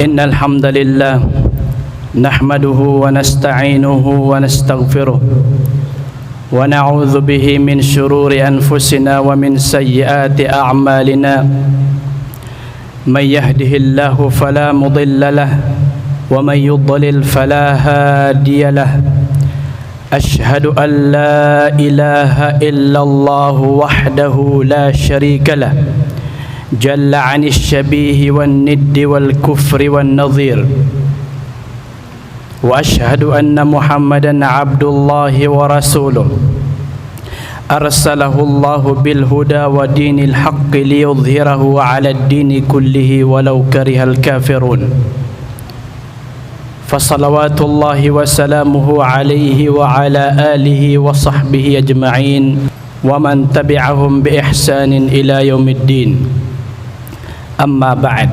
إن الحمد لله نحمده ونستعينه ونستغفره ونعوذ به من شرور أنفسنا ومن سيئات أعمالنا من يهده الله فلا مضل له ومن يضلل فلا هادي له أشهد أن لا إله إلا الله وحده لا شريك له جل عن الشبيه والند والكفر والنظير وأشهد أن محمدا عبد الله ورسوله أرسله الله بالهدى ودين الحق ليظهره على الدين كله ولو كره الكافرون فصلوات الله وسلامه عليه وعلى آله وصحبه أجمعين ومن تبعهم بإحسان إلى يوم الدين أما بعد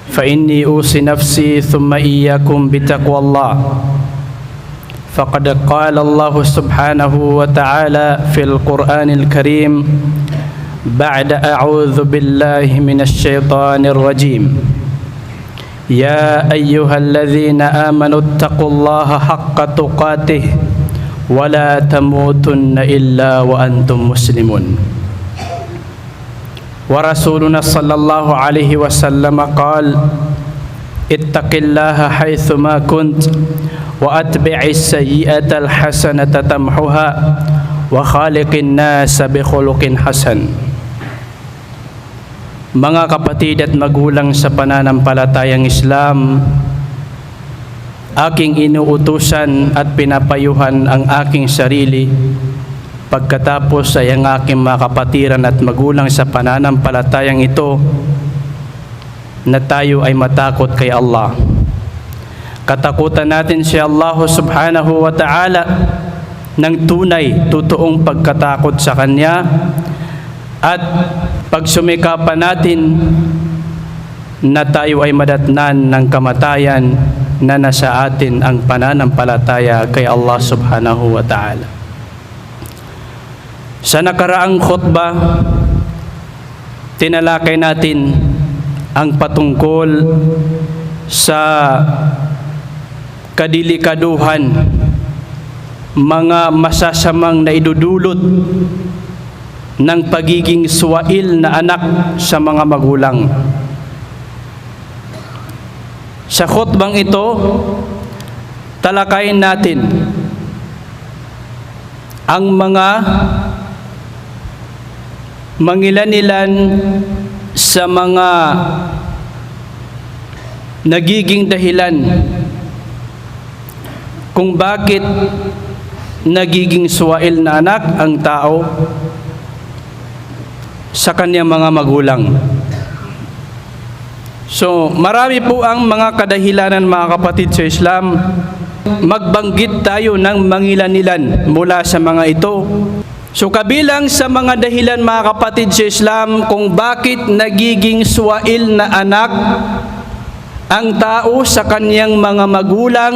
فإني أوصي نفسي ثم إياكم بتقوى الله فقد قال الله سبحانه وتعالى في القرآن الكريم بعد أعوذ بالله من الشيطان الرجيم يا أيها الذين آمنوا اتقوا الله حق تقاته ولا تموتن إلا وأنتم مسلمون ورسولنا صلى الله عليه وسلم قال اتق الله حيثما كنت وأتبع السيئة الحسنة تمحها وخالق الناس بخلق حسن. Mga kapatid at magulang sa pananampalatayang Islam, aking inuutusan at pinapayuhan ang aking sarili pagkatapos ay ang aking mga kapatiran at magulang sa pananampalatayang ito na tayo ay matakot kay Allah. Katakutan natin si Allah subhanahu wa ta'ala ng tunay, totoong pagkatakot sa Kanya at pagsumikapan natin na tayo ay madatnan ng kamatayan na nasa atin ang pananampalataya kay Allah subhanahu wa ta'ala. Sa nakaraang khutbah, tinalakay natin ang patungkol sa kadilikaduhan, mga masasamang naidudulot ng pagiging suwail na anak sa mga magulang. Sa khutbang ito, talakayin natin ang mga mangilan-ilan sa mga nagiging dahilan kung bakit nagiging suwail na anak ang tao sa kanyang mga magulang. So, marami po ang mga kadahilanan, mga kapatid sa Islam. Magbanggit tayo ng mangilan-ilan mula sa mga ito. So, kabilang sa mga dahilan, mga kapatid sa Islam, kung bakit nagiging suwail na anak ang tao sa kanyang mga magulang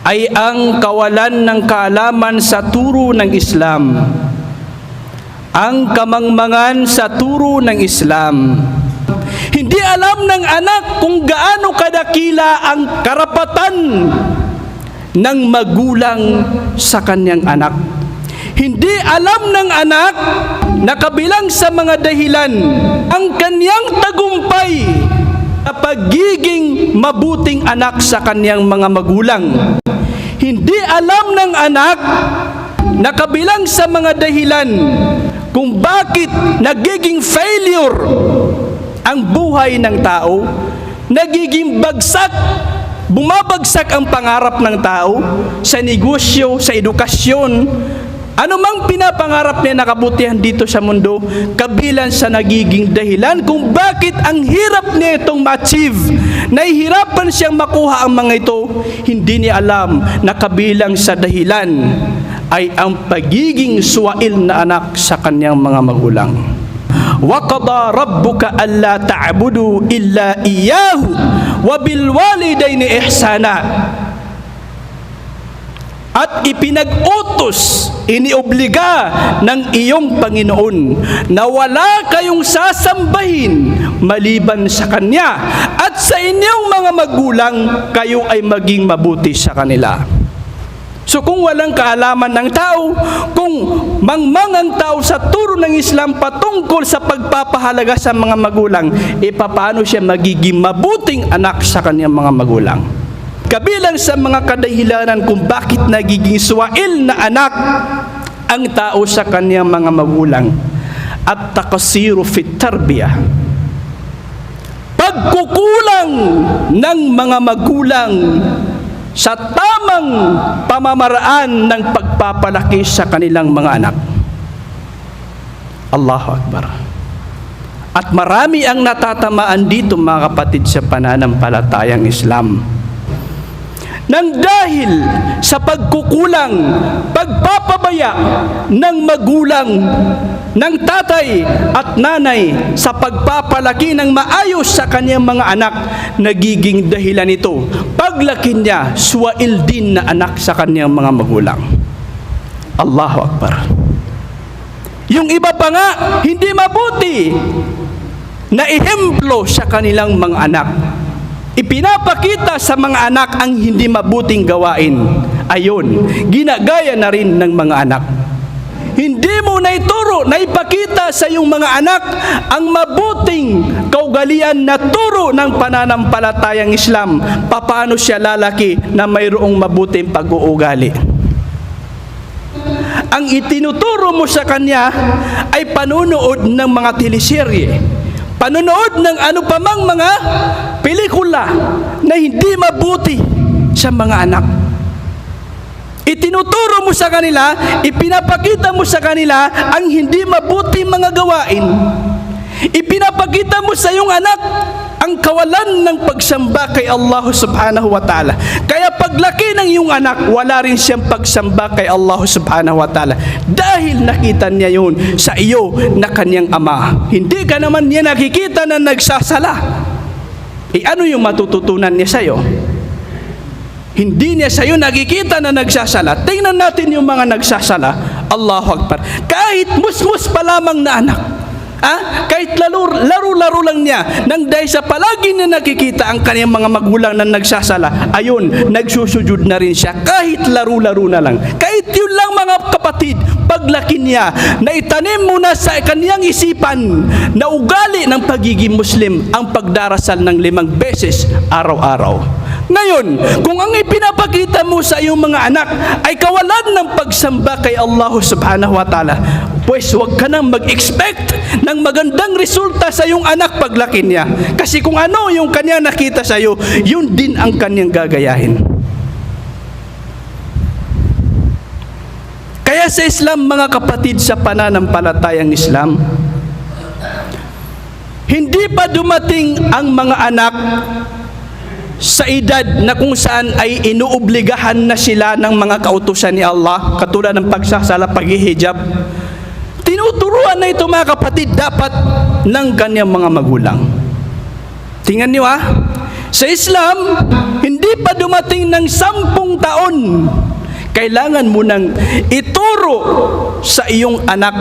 ay ang kawalan ng kaalaman sa turo ng Islam, ang kamangmangan sa turo ng Islam. Hindi alam ng anak kung gaano kadakila ang karapatan ng magulang sa kanyang anak. Hindi alam ng anak na kabilang sa mga dahilan ang kanyang tagumpay na pagiging mabuting anak sa kanyang mga magulang. Hindi alam ng anak na kabilang sa mga dahilan kung bakit nagiging failure ang buhay ng tao, nagiging bumabagsak ang pangarap ng tao sa negosyo, sa edukasyon, ano mang pinapangarap niya na kabutihan dito sa mundo, kabilang sa nagiging dahilan kung bakit ang hirap niya itong ma-achieve, nahihirapan siyang makuha ang mga ito, hindi niya alam na kabilang sa dahilan ay ang pagiging suwail na anak sa kanyang mga magulang. وَقَضَى رَبُّكَ أَلَّا تَعْبُدُوا إِلَّا إِيَّاهُ وَبِالْوَالِدَيْنِ إِحْسَانًا. at ipinag-utos, iniobliga ng iyong Panginoon na wala kayong sasambahin maliban sa Kanya, at sa inyong mga magulang kayo ay maging mabuti sa kanila. So kung walang kaalaman ng tao, kung mangmang ang tao sa turo ng Islam patungkol sa pagpapahalaga sa mga magulang, paano siya magiging mabuting anak sa kanyang mga magulang? Kabilang sa mga kadahilanan kung bakit nagiging swail na anak ang tao sa kanyang mga magulang, at takasiru fit tarbiyah, pagkukulang ng mga magulang sa tamang pamamaraan ng pagpapalaki sa kanilang mga anak. Allahu Akbar. At marami ang natatamaan dito, mga kapatid, sa pananampalatayang Islam, nang dahil sa pagkukulang, pagpapabaya ng magulang, ng tatay at nanay sa pagpapalaki ng maayos sa kanyang mga anak, nagiging dahilan ito paglaki niya swail din na anak sa kanyang mga magulang. Allahu Akbar. Yung iba pa nga, hindi mabuti na ehemplo sa kanilang mga anak. Ipinapakita sa mga anak ang hindi mabuting gawain. Ayon, ginagaya na rin ng mga anak. Hindi mo na ituro, na ipakita sa iyong mga anak ang mabuting kaugalian na turo ng pananampalatayang Islam. Paano siya lalaki na mayroong mabuting pag-uugali? Ang itinuturo mo sa kanya ay panunood ng mga teleserye, panunood ng ano pa mang mga pelikula na hindi mabuti sa mga anak. Itinuturo mo sa kanila, ipinapakita mo sa kanila ang hindi mabuti mga gawain. Ipinapakita mo sa iyong anak ang kawalan ng pagsamba kay Allah subhanahu wa ta'ala. Kaya paglaki ng iyong anak, wala rin siyang pagsamba kay Allah subhanahu wa ta'ala, dahil nakita niya yun sa iyo na kanyang ama. Hindi ka naman niya nakikita na nagsasala. Ano yung matututunan niya sa iyo? Hindi niya sa iyo nakikita na nagsasala. Tingnan natin yung mga nagsasala. Allahu Akbar. Kahit musmus pa lamang na anak, kahit laro-laro lang niya, nang dahil sa palagi niya nakikita ang kanyang mga magulang na nagsasala, ayun, nagsusujud na rin siya. Kahit laro-laro na lang. Kahit yun lang, mga kapatid, paglaki niya, na itanim muna sa kanyang isipan na ugali ng pagiging Muslim ang pagdarasal ng 5 beses araw-araw. Ngayon, kung ang ipinapakita mo sa iyong mga anak ay kawalan ng pagsamba kay Allah subhanahu wa ta'ala, pues huwag ka nang mag-expect ng magandang resulta sa iyong anak paglaki niya. Kasi kung ano yung kanya nakita sa iyo, yun din ang kanyang gagayahin. Kaya sa Islam, mga kapatid, sa pananampalatayang Islam, hindi pa dumating ang mga anak sa edad na kung saan ay inuobligahan na sila ng mga kautusan ni Allah, katulad ng pagsasala, paghihijab. Tinuturuan na ito, mga kapatid, dapat ng kanyang mga magulang. Tingnan niyo sa Islam, hindi pa dumating ng 10 taon, kailangan mo nang ituro sa iyong anak,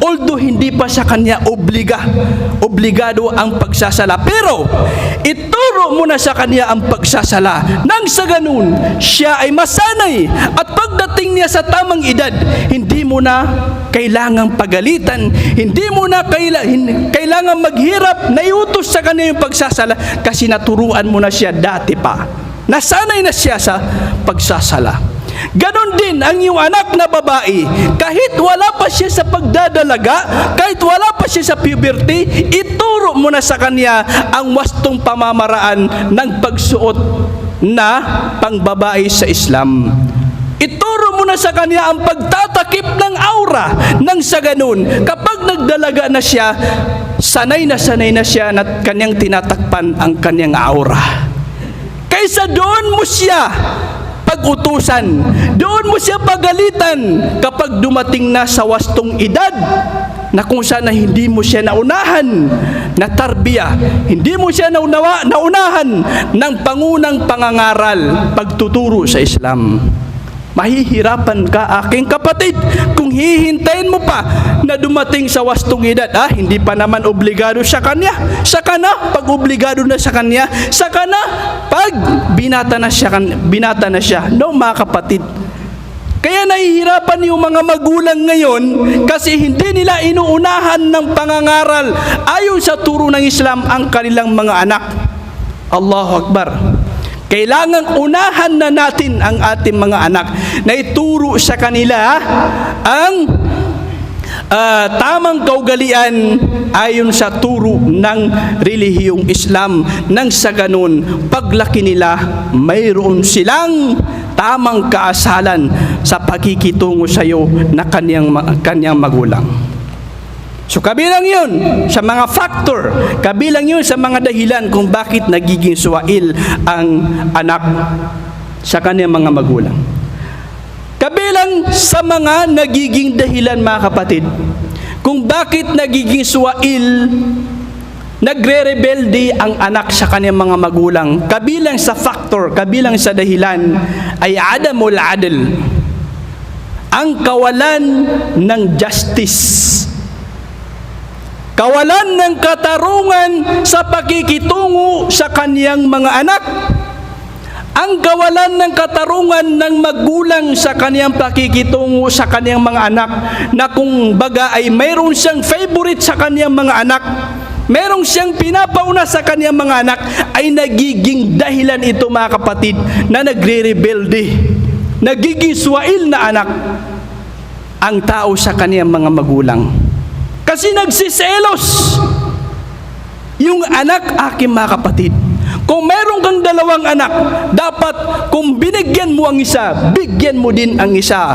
although hindi pa sa kanya obligado ang pagsasala, pero ituro mo na sa kanya ang pagsasala, nang sa ganun siya ay masanay, at pagdating niya sa tamang edad, hindi mo na kailangang pagalitan, hindi mo na kailangan maghirap na iutos sa kanya yung pagsasala, kasi naturuan mo na siya dati pa, nasanay na siya sa pagsasala. Ganon din ang iyong anak na babae, kahit wala pa siya sa pagdadalaga, kahit wala pa siya sa puberty, ituro mo na sa kanya ang wastong pamamaraan ng pagsuot na pangbabae sa Islam. Ituro mo na sa kanya ang pagtatakip ng aura, nang sa ganun, kapag nagdalaga na siya, sanay na siya na kanyang tinatakpan ang kanyang aura. Kaysa doon mo siya pag-utusan, doon mo siya pagalitan kapag dumating na sa wastong edad na kung saan hindi mo siya naunahan na tarbiya, hindi mo siya naunahan ng pangunang pangangaral, pagtuturo sa Islam. Mahihirapan ka, aking kapatid, kung hihintayin mo pa na dumating sa wastong edad. Hindi pa naman obligado sa kanya. Saka na, pag obligado na sa kanya, saka na, pag binata na siya. No, mga kapatid. Kaya nahihirapan yung mga magulang ngayon kasi hindi nila inuunahan ng pangangaral ayon sa turo ng Islam ang kanilang mga anak. Allahu Akbar. Kailangan unahan na natin ang ating mga anak na ituro sa kanila ang tamang kaugalian ayon sa turo ng relihiyong Islam. Nang sa ganun, paglaki nila, mayroon silang tamang kaasalan sa pagkikitungo sa iyo na kanyang magulang. So kabilang yun sa mga factor, kabilang yun sa mga dahilan kung bakit nagiging suwail ang anak sa kanyang mga magulang. Kabilang sa mga nagiging dahilan, mga kapatid, kung bakit nagiging suwail, nagre-rebelde ang anak sa kanyang mga magulang, kabilang sa factor, kabilang sa dahilan ay adamul adl, ang kawalan ng justice. Kawalan ng katarungan sa pakikitungo sa kaniyang mga anak. Ang kawalan ng katarungan ng magulang sa kaniyang pakikitungo sa kaniyang mga anak, na kung baga ay mayroon siyang favorite sa kaniyang mga anak, mayroon siyang pinapauna sa kaniyang mga anak, ay nagiging dahilan ito, mga kapatid, na nagre-rebelde, nagiging suwail na anak ang tao sa kaniyang mga magulang. Kasi nagsiselos yung anak, aking mga kapatid. Kung meron kang dalawang anak, dapat kung binigyan mo ang isa, bigyan mo din ang isa.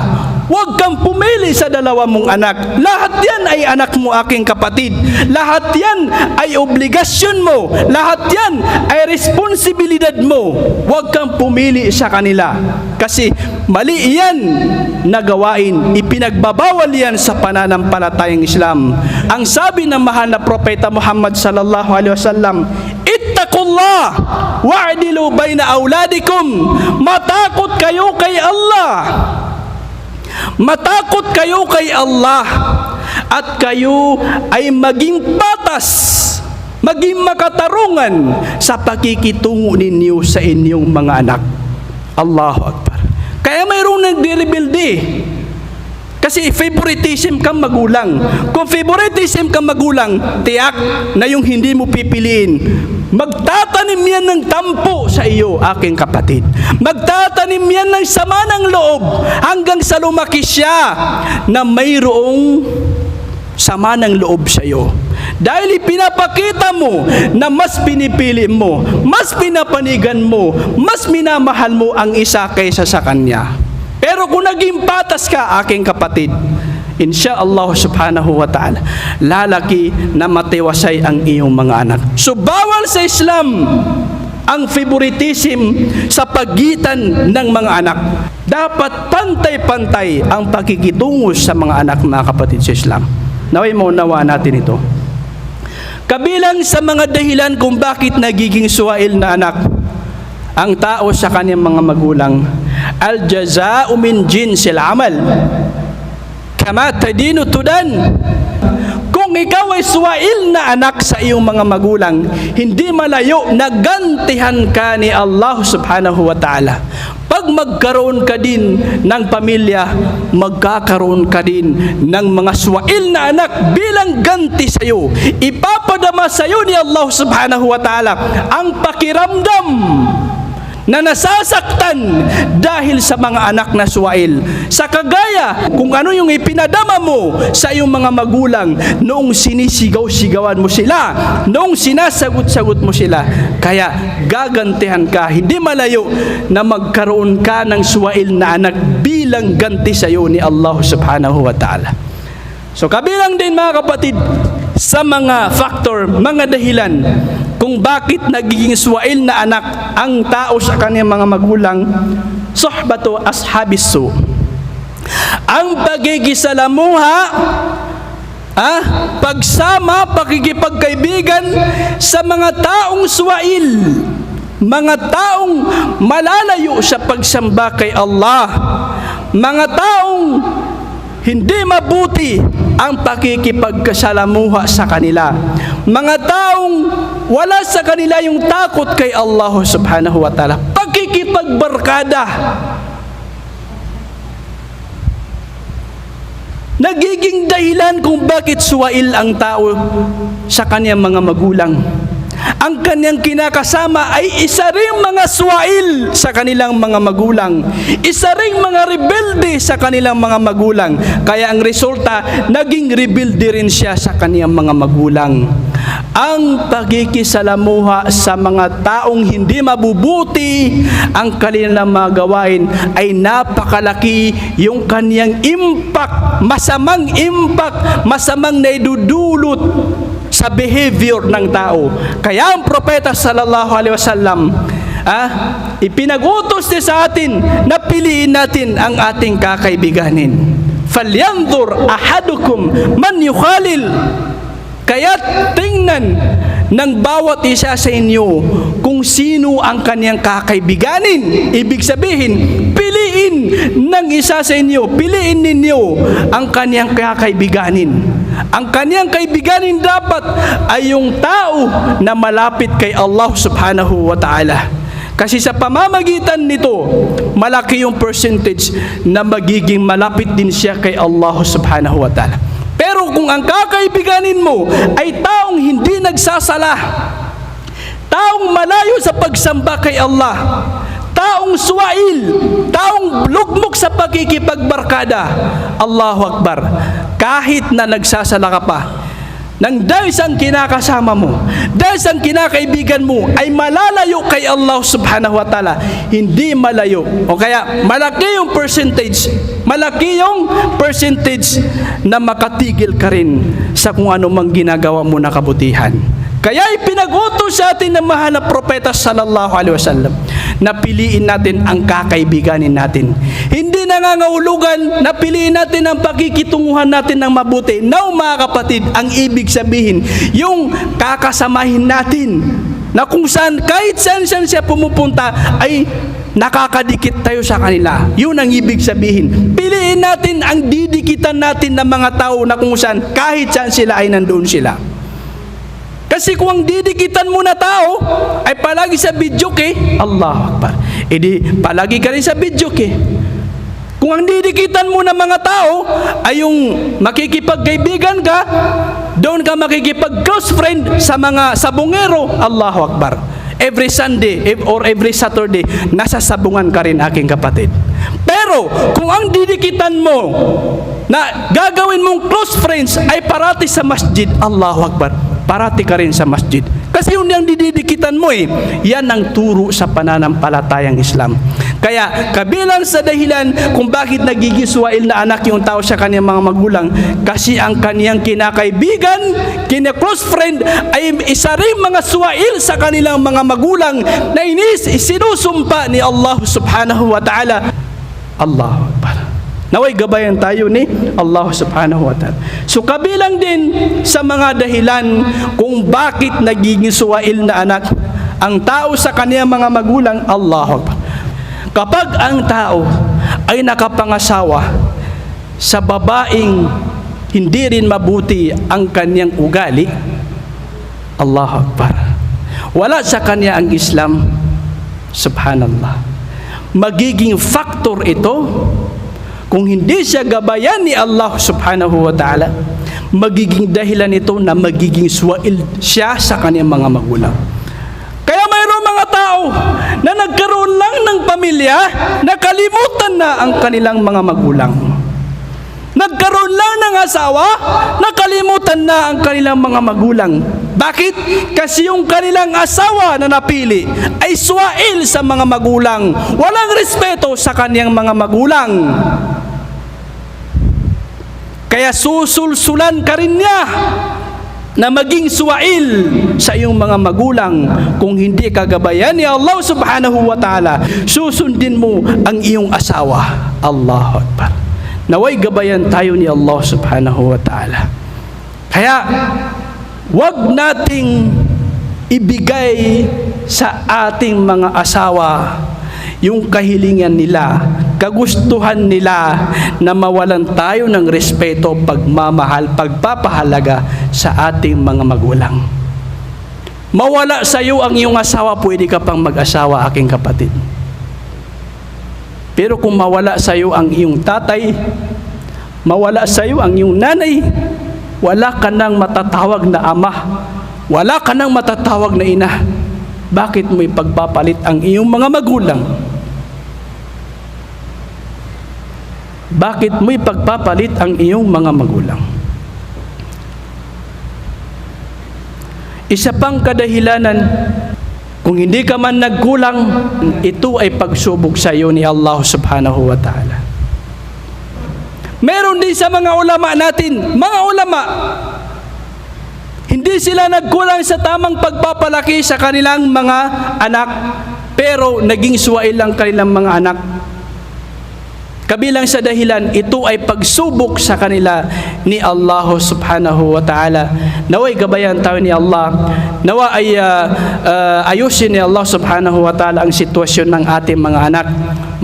Huwag kang pumili sa dalawa mong anak. Lahat yan ay anak mo, aking kapatid. Lahat yan ay obligasyon mo. Lahat yan ay responsibilidad mo. Huwag kang pumili sa kanila. Kasi mali yan na gawain. Ipinagbabawal yan sa pananampalatayang Islam. Ang sabi ng mahal na propeta Muhammad sallallahu alaihi wasallam, ittaqullah wa'dilu baina auladikum. Matakot kayo kay Allah. Matakot kayo kay Allah at kayo ay maging patas, maging makatarungan sa pakikitungo ninyo sa inyong mga anak. Allahu Akbar. Kaya mayroong nagdirebelde kasi favoritism kang magulang. Kung favoritism kang magulang, tiyak na yung hindi mo pipiliin, magtatanim yan ng tampo sa iyo, aking kapatid. Magtatanim yan ng sama ng loob hanggang sa lumaki siya na mayroong sama ng loob sa iyo. Dahil ipinapakita mo na mas pinipili mo, mas pinapanigan mo, mas minamahal mo ang isa kaysa sa kanya. Pero kung naging patas ka, aking kapatid, insyaAllah subhanahu wa ta'ala, lalaki na matiwasay ang iyong mga anak. So bawal sa Islam ang favoritism sa pagitan ng mga anak. Dapat pantay-pantay ang pakikitungo sa mga anak, mga kapatid sa Islam. Naway maunawa natin ito. Kabilang sa mga dahilan kung bakit nagiging suwail na anak ang tao sa kanyang mga magulang, al-jaza'u min jinsil amal. Kama tadinu tudan. Kung ikaw ay suwail na anak sa iyong mga magulang, hindi malayo na gantihan ka ni Allah subhanahu wa ta'ala. Pag magkaroon ka din ng pamilya, magkakaroon ka din ng mga suwail na anak bilang ganti sa iyo. Ipapadama sa iyo ni Allah subhanahu wa ta'ala ang pakiramdam na nasasaktan dahil sa mga anak na suwail. Sa kagaya kung ano yung ipinadama mo sa iyong mga magulang noong sinisigaw-sigawan mo sila, noong sinasagot-sagot mo sila. Kaya gagantihan ka, hindi malayo na magkaroon ka ng suwail na anak bilang ganti sa iyo ni Allah subhanahu wa ta'ala. So kabilang din, mga kapatid, sa mga factor, mga dahilan kung bakit nagiging suwail na anak ang tao sa kanyang mga magulang, suhbatu ashabis su. Ang pagkikisalamuha, pagsama, pakikipagkaibigan sa mga taong suwail, mga taong malalayo sa pagsamba kay Allah, mga taong hindi mabuti ang pakikipagkasalamuha sa kanila. Mga taong wala sa kanila yung takot kay Allah subhanahu wa ta'ala. Pakikipagbarkada. Nagiging dahilan kung bakit suwail ang tao sa kaniyang mga magulang. Ang kanyang kinakasama ay isa ring mga suwail sa kanilang mga magulang. Isa ring mga rebelde sa kanilang mga magulang. Kaya ang resulta, naging rebelde rin siya sa kaniyang mga magulang. Ang pagkikisalamuha sa mga taong hindi mabubuti ang kanilang mga gawain ay napakalaki yung kaniyang impact, masamang naidudulot sa behavior ng tao. Kaya ang propeta sallallahu alaihi wasallam ipinag-utos niya sa atin na piliin natin ang ating kakaibiganin. Falyanzur ahadukum man yukhalil. Kaya tingnan ng bawat isa sa inyo kung sino ang kaniyang kakaibiganin. Ibig sabihin, piliin ng isa sa inyo, piliin ninyo ang kaniyang kakaibiganin. Ang kaniyang kaibiganin dapat ay yung tao na malapit kay Allah subhanahu wa ta'ala. Kasi sa pamamagitan nito, malaki yung percentage na magiging malapit din siya kay Allah subhanahu wa ta'ala. Pero kung ang kakaibiganin mo ay taong hindi nagsasala, taong malayo sa pagsamba kay Allah, taong suwail, taong lugmok sa pagkikipagbarkada, Allahu Akbar, kahit na nagsasala ka pa, nang dahil sa kinakasama mo, dahil sa kinakaibigan mo ay malalayo kay Allah subhanahu wa ta'ala, hindi malayo. O kaya malaki yung percentage na makatigil ka rin sa kung ano mang ginagawa mo na kabutihan. Kaya ipinag-utos sa atin ng mahal na propeta sallallahu alaihi wasallam na piliin natin ang kakaibiganin natin. Hindi nangangahulugan na piliin natin ang pakikitunguhan natin ng mabuti. Now mga kapatid, ang ibig sabihin, yung kakasamahin natin na kung saan, kahit saan siya pumupunta, ay nakakadikit tayo sa kanila. Yun ang ibig sabihin. Piliin natin ang didikitan natin ng mga tao na kung saan, kahit saan sila ay nandoon sila. Kasi kung ang didikitan mo na tao ay palagi sa videoke, Allahu Akbar, edi palagi ka rin sa videoke. Kung ang didikitan mo na mga tao ay yung makikipagkaibigan ka, doon ka makikipag-close friend sa mga sabungero, Allahu Akbar. Every Sunday or every Saturday, nasa sabungan ka rin, aking kapatid. Pero kung ang didikitan mo na gagawin mong close friends ay parati sa masjid, Allahu Akbar, parati ka rin sa masjid. Kasi yun ang didikitan mo yan ang turo sa pananampalatayang Islam. Kaya kabilang sa dahilan kung bakit nagiging suwail na anak yung tao sa kaniyang mga magulang, kasi ang kaniyang kinakaibigan, kina-close friend ay isa rin mga suwail sa kanilang mga magulang na sinusumpa ni Allah subhanahu wa ta'ala. Allahu Akbar. Naway gabayan tayo ni Allah subhanahu wa ta'ala. So kabilang din sa mga dahilan kung bakit nagiging suwail na anak ang tao sa kaniyang mga magulang, Allahu Akbar. Kapag ang tao ay nakapangasawa sa babaeng hindi rin mabuti ang kaniyang ugali, Allahu Akbar, wala sa kanya ang Islam, subhanallah, magiging factor ito. Kung hindi siya gabayan ni Allah subhanahu wa ta'ala, magiging dahilan ito na magiging suwail siya sa kaniyang mga magulang. Kaya mayroong mga tao na nagkaroon lang ng pamilya, nakalimutan na ang kanilang mga magulang. Nagkaroon lang ng asawa, nakalimutan na ang kanilang mga magulang. Bakit? Kasi yung kanilang asawa na napili ay suwail sa mga magulang. Walang respeto sa kaniyang mga magulang. Kaya susulsulan ka rin niya na maging suwail sa iyong mga magulang. Kung hindi ka gabayan ni Allah subhanahu wa ta'ala, susundin mo ang iyong asawa. Allahu Akbar. Naway gabayan tayo ni Allah subhanahu wa ta'ala. Kaya wag nating ibigay sa ating mga asawa yung kahilingan nila kagustuhan nila na mawalan tayo ng respeto, pagmamahal, pagpapahalaga sa ating mga magulang. Mawala sa iyo ang iyong asawa, pwede ka pang mag-asawa, aking kapatid. Pero kung mawala sa iyo ang iyong tatay, mawala sa iyo ang iyong nanay, wala ka nang matatawag na ama, wala ka nang matatawag na ina. Bakit mo ipagpapalit ang iyong mga magulang? Bakit mo ipagpapalit ang iyong mga magulang? Isa pang kadahilanan, kung hindi ka man nagkulang, ito ay pagsubok sa iyo ni Allah subhanahu wa ta'ala. Meron din sa mga ulama natin, mga ulama, hindi sila nagkulang sa tamang pagpapalaki sa kanilang mga anak, pero naging suwail lang kanilang mga anak. Kabilang sa dahilan, ito ay pagsubok sa kanila ni Allah subhanahu wa ta'ala. Naway gabayan tayo ni Allah. Nawa ay ayusin ni Allah subhanahu wa ta'ala ang sitwasyon ng ating mga anak.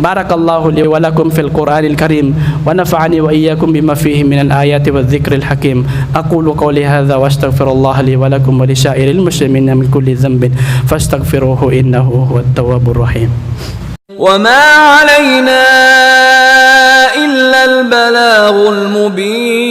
Barakallahu li wa lakum fil Qur'anil Karim wa nafa'ani wa iyyakum bima fihi minal ayati wadh-dhikril hakim. Aqulu qawli hadha wa astaghfirullah li wa lakum wa li sa'iril muslimina min kulli dhanbin fastaghfiruhu innahu huwat tawwabur rahim. وما علينا إلا البلاغ المبين